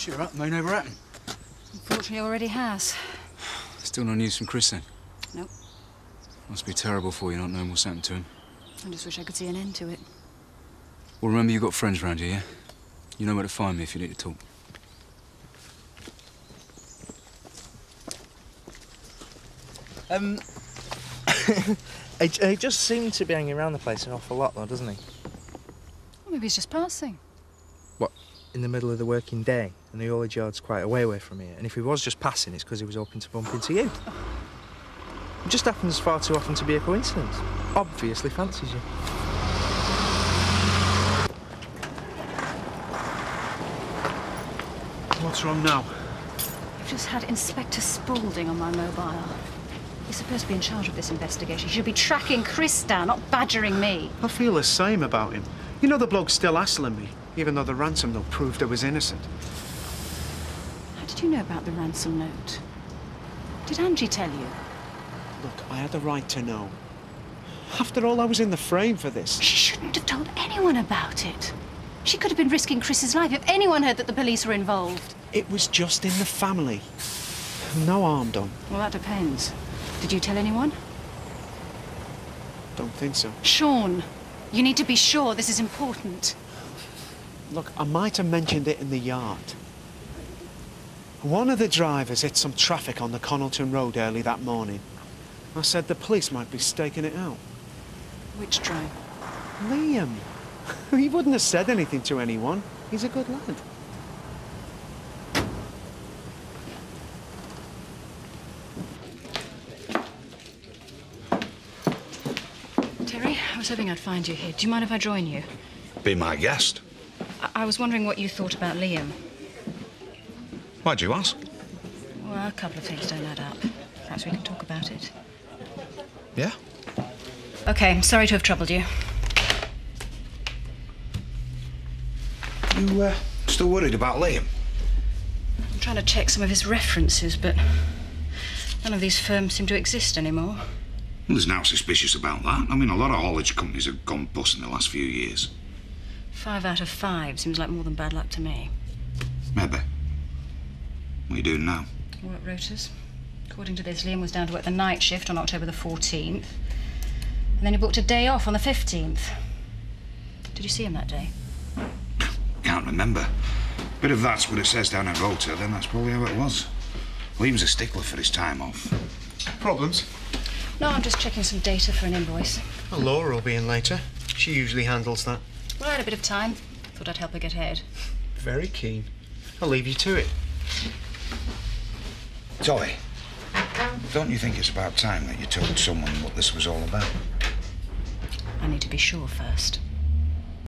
Cheer up, may never happen. Unfortunately, already has. Still no news from Chris then? Nope. Must be terrible for you not knowing what's happened to him. I just wish I could see an end to it. Well, remember you've got friends around here, yeah? You know where to find me if you need to talk. He just seemed to be hanging around the place an awful lot, though, doesn't he? Well, maybe he's just passing. What, in the middle of the working day? And the haulage yard's quite a way away from here. And if he was just passing, it's because he was hoping to bump into you. It just happens far too often to be a coincidence. Obviously fancies you. What's wrong now? I've just had Inspector Spaulding on my mobile. He's supposed to be in charge of this investigation. He should be tracking Chris down, not badgering me. I feel the same about him. You know the bloke's still hassling me, even though the ransom note proved I was innocent. How did you know about the ransom note? Did Angie tell you? Look, I had the right to know. After all, I was in the frame for this. She shouldn't have told anyone about it. She could have been risking Chris's life if anyone heard that the police were involved. It was just in the family. No harm done. Well, that depends. Did you tell anyone? Don't think so. Sean, you need to be sure this is important. Look, I might have mentioned it in the yard. One of the drivers hit some traffic on the Connelton Road early that morning. I said the police might be staking it out. Which driver? Liam. He wouldn't have said anything to anyone. He's a good lad. Terry, I was hoping I'd find you here. Do you mind if I join you? Be my guest. I was wondering what you thought about Liam. Why'd you ask? Well, a couple of things don't add up. Perhaps we can talk about it. Yeah? OK, sorry to have troubled you. You, still worried about Liam? I'm trying to check some of his references, but none of these firms seem to exist anymore. Well, there's nothing suspicious about that. I mean, a lot of haulage companies have gone bust in the last few years. 5 out of 5 seems like more than bad luck to me. Maybe. What are you doing now? Work rotas. According to this, Liam was down to work the night shift on October the 14th. And then he booked a day off on the 15th. Did you see him that day? Can't remember. But if that's what it says down in Rota, then that's probably how it was. Liam's a stickler for his time off. Problems? No, I'm just checking some data for an invoice. Well, Laura will be in later. She usually handles that. Well, I had a bit of time. Thought I'd help her get ahead. Very keen. I'll leave you to it. Zoe, don't you think it's about time that you told someone what this was all about? I need to be sure first.